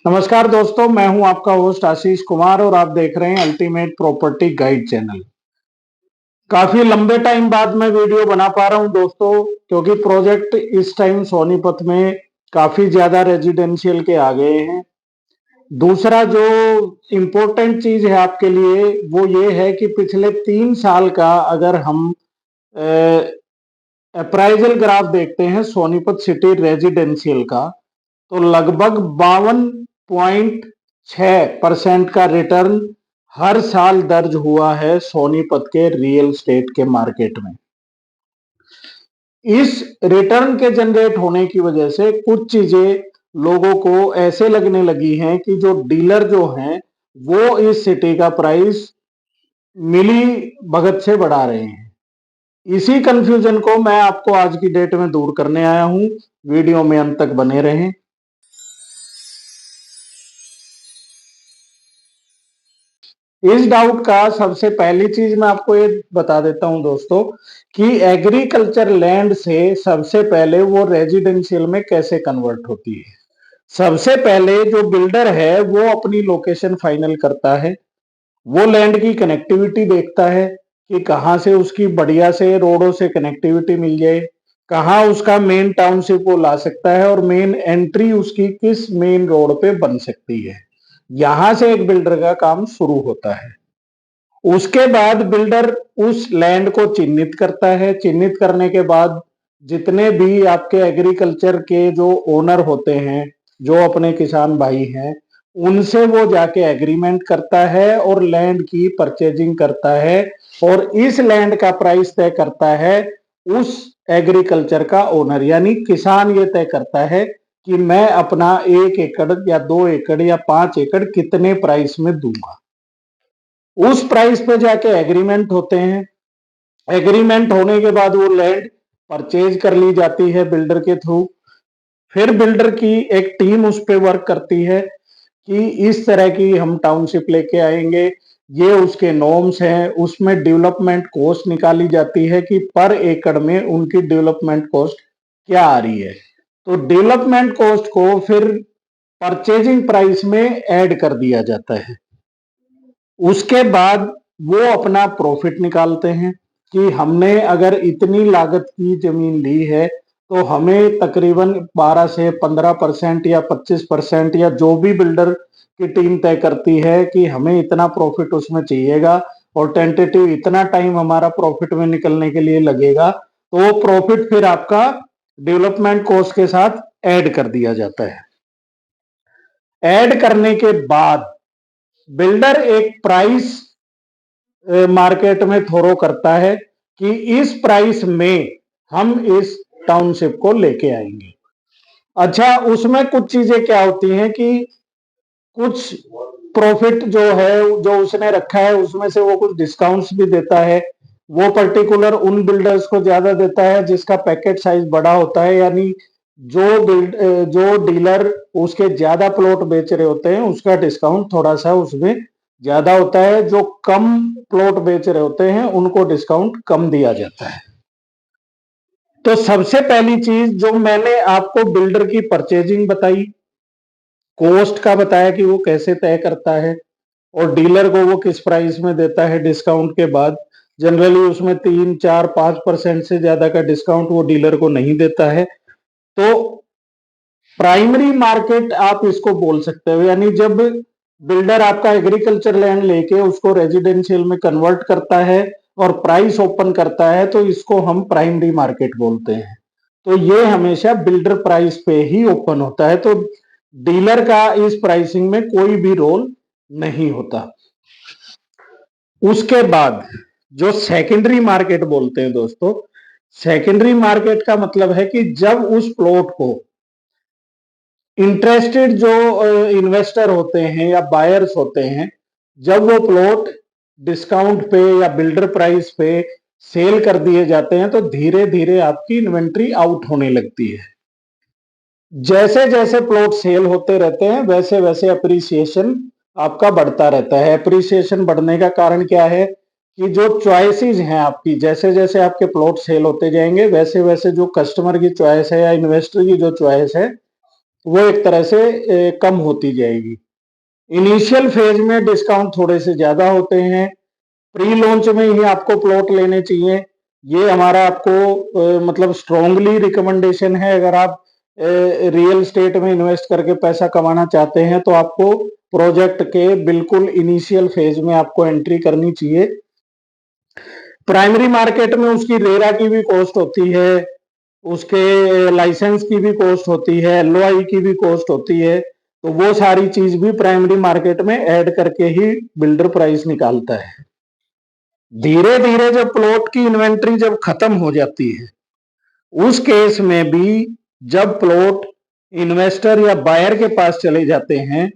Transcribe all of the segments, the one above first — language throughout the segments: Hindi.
नमस्कार दोस्तों, मैं हूं आपका होस्ट आशीष कुमार और आप देख रहे हैं अल्टीमेट प्रॉपर्टी गाइड चैनल। काफी लंबे टाइम बाद मैं वीडियो बना पा रहा हूं दोस्तों, क्योंकि प्रोजेक्ट इस टाइम सोनीपत में काफी ज्यादा रेजिडेंशियल के आ गए हैं। दूसरा जो इम्पोर्टेंट चीज है आपके लिए वो ये है कि पिछले 3 साल का अगर हम अप्राइजल ग्राफ देखते हैं सोनीपत सिटी रेजिडेंशियल का, तो लगभग 52.6% का रिटर्न हर साल दर्ज हुआ है सोनीपत के रियल स्टेट के मार्केट में। इस रिटर्न के जनरेट होने की वजह से कुछ चीजें लोगों को ऐसे लगने लगी हैं कि जो डीलर जो हैं वो इस सिटी का प्राइस मिली भगत से बढ़ा रहे हैं। इसी कंफ्यूजन को मैं आपको आज की डेट में दूर करने आया हूं। वीडियो में अंत तक बने रहें। इस डाउट का सबसे पहली चीज मैं आपको ये बता देता हूं दोस्तों कि एग्रीकल्चर लैंड से सबसे पहले वो रेजिडेंशियल में कैसे कन्वर्ट होती है। सबसे पहले जो बिल्डर है वो अपनी लोकेशन फाइनल करता है, वो लैंड की कनेक्टिविटी देखता है कि कहाँ से उसकी बढ़िया से रोडों से कनेक्टिविटी मिल जाए, कहाँ उसका मेन टाउनशिप वो ला सकता है और मेन एंट्री उसकी किस मेन रोड पे बन सकती है। यहां से एक बिल्डर का काम शुरू होता है। उसके बाद बिल्डर उस लैंड को चिन्हित करता है। चिन्हित करने के बाद जितने भी आपके एग्रीकल्चर के जो ओनर होते हैं, जो अपने किसान भाई हैं, उनसे वो जाके एग्रीमेंट करता है और लैंड की परचेजिंग करता है और इस लैंड का प्राइस तय करता है उस एग्रीकल्चर का ओनर, यानी किसान ये तय करता है कि मैं अपना 1 एकड़ या 2 एकड़ या 5 एकड़ कितने प्राइस में दूंगा। उस प्राइस पे जाके एग्रीमेंट होते हैं। एग्रीमेंट होने के बाद वो लैंड परचेज कर ली जाती है बिल्डर के थ्रू। फिर बिल्डर की एक टीम उस पे वर्क करती है कि इस तरह की हम टाउनशिप लेके आएंगे, ये उसके नॉर्म्स हैं। उसमें डेवलपमेंट कॉस्ट निकाली जाती है कि पर एकड़ में उनकी डेवलपमेंट कॉस्ट क्या आ रही है। तो डेवलपमेंट कॉस्ट को फिर परचेजिंग प्राइस में ऐड कर दिया जाता है। उसके बाद वो अपना प्रॉफिट निकालते हैं कि हमने अगर इतनी लागत की जमीन ली है तो हमें तकरीबन 12 से 15% या 25% या जो भी बिल्डर की टीम तय करती है कि हमें इतना प्रॉफिट उसमें चाहिएगा और टेंटेटिव इतना टाइम हमारा प्रॉफिट में निकलने के लिए लगेगा, तो वो प्रॉफिट फिर आपका डेवलपमेंट कॉस्ट के साथ ऐड कर दिया जाता है। ऐड करने के बाद बिल्डर एक प्राइस मार्केट में थ्रो करता है कि इस प्राइस में हम इस टाउनशिप को लेके आएंगे। अच्छा, उसमें कुछ चीजें क्या होती हैं कि कुछ प्रॉफिट जो है जो उसने रखा है उसमें से वो कुछ डिस्काउंट्स भी देता है। वो पर्टिकुलर उन बिल्डर्स को ज्यादा देता है जिसका पैकेट साइज बड़ा होता है, यानी जो डीलर उसके ज्यादा प्लॉट बेच रहे होते हैं उसका डिस्काउंट थोड़ा सा उसमें ज्यादा होता है। जो कम प्लॉट बेच रहे होते हैं उनको डिस्काउंट कम दिया जाता है। तो सबसे पहली चीज जो मैंने आपको बिल्डर की परचेजिंग बताई, कॉस्ट का बताया कि वो कैसे तय करता है और डीलर को वो किस प्राइस में देता है डिस्काउंट के बाद। जनरली उसमें 3, 4, 5% से ज्यादा का डिस्काउंट वो डीलर को नहीं देता है। तो प्राइमरी मार्केट आप इसको बोल सकते हो, यानी जब बिल्डर आपका एग्रीकल्चर लैंड लेके उसको रेजिडेंशियल में कन्वर्ट करता है और प्राइस ओपन करता है तो इसको हम प्राइमरी मार्केट बोलते हैं। तो ये हमेशा बिल्डर प्राइस पे ही ओपन होता है, तो डीलर का इस प्राइसिंग में कोई भी रोल नहीं होता। उसके बाद जो सेकेंडरी मार्केट बोलते हैं दोस्तों, सेकेंडरी मार्केट का मतलब है कि जब उस प्लॉट को इंटरेस्टेड जो इन्वेस्टर होते हैं या बायर्स होते हैं, जब वो प्लॉट डिस्काउंट पे या बिल्डर प्राइस पे सेल कर दिए जाते हैं तो धीरे धीरे आपकी इन्वेंट्री आउट होने लगती है। जैसे जैसे प्लॉट सेल होते रहते हैं वैसे वैसे अप्रिसिएशन आपका बढ़ता रहता है। अप्रिसिएशन बढ़ने का कारण क्या है कि जो चॉइसेस हैं आपकी, जैसे जैसे आपके प्लॉट सेल होते जाएंगे वैसे वैसे जो कस्टमर की चॉइस है या इन्वेस्टर की जो चॉइस है वो एक तरह से कम होती जाएगी। इनिशियल फेज में डिस्काउंट थोड़े से ज्यादा होते हैं, प्री लॉन्च में ही आपको प्लॉट लेने चाहिए। ये हमारा आपको मतलब स्ट्रांगली रिकमेंडेशन है। अगर आप रियल स्टेट में इन्वेस्ट करके पैसा कमाना चाहते हैं तो आपको प्रोजेक्ट के बिल्कुल इनिशियल फेज में आपको एंट्री करनी चाहिए। प्राइमरी मार्केट में उसकी रेरा की भी कॉस्ट होती है, उसके लाइसेंस की भी कॉस्ट होती है, एलओआई की भी कॉस्ट होती है, तो वो सारी चीज भी प्राइमरी मार्केट में ऐड करके ही बिल्डर प्राइस निकालता है। धीरे धीरे जब प्लॉट की इन्वेंट्री जब खत्म हो जाती है, उस केस में भी जब प्लॉट इन्वेस्टर या बायर के पास चले जाते हैं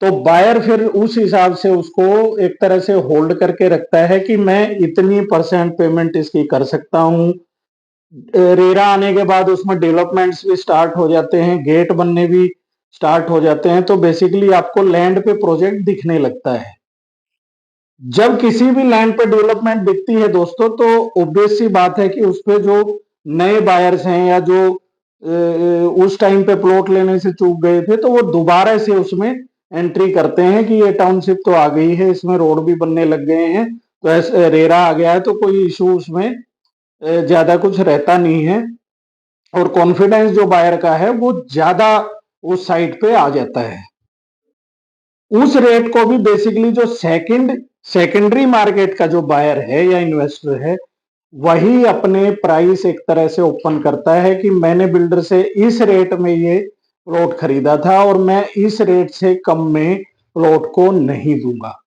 तो बायर फिर उस हिसाब से उसको एक तरह से होल्ड करके रखता है कि मैं इतनी परसेंट पेमेंट इसकी कर सकता हूं। रेरा आने के बाद उसमें डेवलपमेंट्स भी स्टार्ट हो जाते हैं, गेट बनने भी स्टार्ट हो जाते हैं, तो बेसिकली आपको लैंड पे प्रोजेक्ट दिखने लगता है। जब किसी भी लैंड पे डेवलपमेंट दिखती है दोस्तों, तो ऑब्वियस सी बात है कि उस पे जो नए बायर्स हैं या जो उस टाइम पे प्लॉट लेने से चूक गए थे, तो वो दोबारा से उसमें एंट्री करते हैं कि ये टाउनशिप तो आ गई है, इसमें रोड भी बनने लग गए हैं, तो ऐसे रेरा आ गया है, तो कोई इशू उसमें ज्यादा कुछ रहता नहीं है और कॉन्फिडेंस जो बायर का है वो ज्यादा उस साइड पे आ जाता है। उस रेट को भी बेसिकली जो सेकेंडरी मार्केट का जो बायर है या इन्वेस्टर है, वही अपने प्राइस एक तरह से ओपन करता है कि मैंने बिल्डर से इस रेट में ये प्लॉट खरीदा था और मैं इस रेट से कम में प्लॉट को नहीं दूंगा।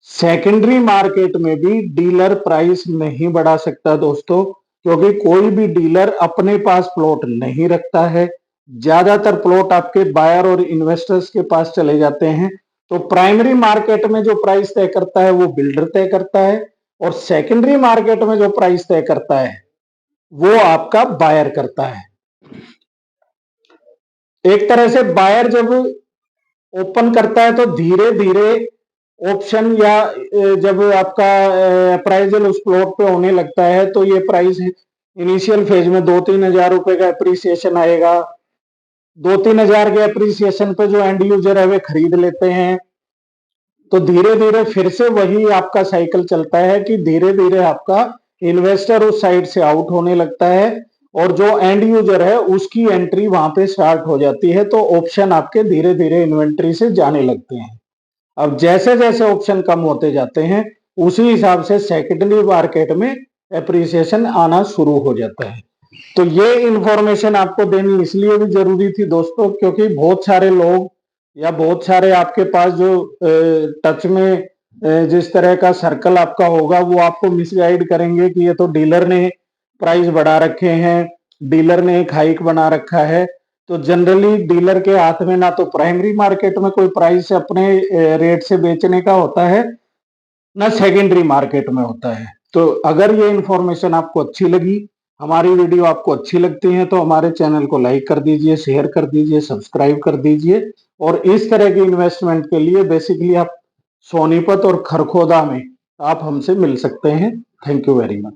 सेकेंडरी मार्केट में भी डीलर प्राइस नहीं बढ़ा सकता दोस्तों, क्योंकि कोई भी डीलर अपने पास प्लॉट नहीं रखता है। ज्यादातर प्लॉट आपके बायर और इन्वेस्टर्स के पास चले जाते हैं। तो प्राइमरी मार्केट में जो प्राइस तय करता है वो बिल्डर तय करता है और सेकेंडरी मार्केट में जो प्राइस तय करता है वो आपका बायर करता है। एक तरह से बायर जब ओपन करता है तो धीरे धीरे ऑप्शन या जब आपका अप्राइजल उस प्लॉट पे होने लगता है तो ये प्राइस इनिशियल फेज में 2-3 हजार रुपए का अप्रिसिएशन आएगा। 2-3 हजार के अप्रिसिएशन पे जो एंड यूजर है वे खरीद लेते हैं, तो धीरे धीरे फिर से वही आपका साइकिल चलता है कि धीरे धीरे आपका इन्वेस्टर उस साइड से आउट होने लगता है और जो एंड यूजर है उसकी एंट्री वहां पे स्टार्ट हो जाती है, तो ऑप्शन आपके धीरे धीरे इन्वेंट्री से जाने लगते हैं। अब जैसे जैसे ऑप्शन कम होते जाते हैं उसी हिसाब से सेकेंडरी मार्केट में एप्रिसिएशन आना शुरू हो जाता है। तो ये इंफॉर्मेशन आपको देनी इसलिए भी जरूरी थी दोस्तों, क्योंकि बहुत सारे लोग या बहुत सारे आपके पास जो टच में जिस तरह का सर्कल आपका होगा वो आपको मिसगाइड करेंगे कि ये तो डीलर ने प्राइस बढ़ा रखे हैं, डीलर ने एक हाइक बना रखा है। तो जनरली डीलर के हाथ में ना तो प्राइमरी मार्केट में कोई प्राइस अपने रेट से बेचने का होता है, ना सेकेंडरी मार्केट में होता है। तो अगर ये इंफॉर्मेशन आपको अच्छी लगी, हमारी वीडियो आपको अच्छी लगती है, तो हमारे चैनल को लाइक कर दीजिए, शेयर कर दीजिए, सब्सक्राइब कर दीजिए। और इस तरह की इन्वेस्टमेंट के लिए बेसिकली आप सोनीपत और खरखोदा में आप हमसे मिल सकते हैं। Thank you very much.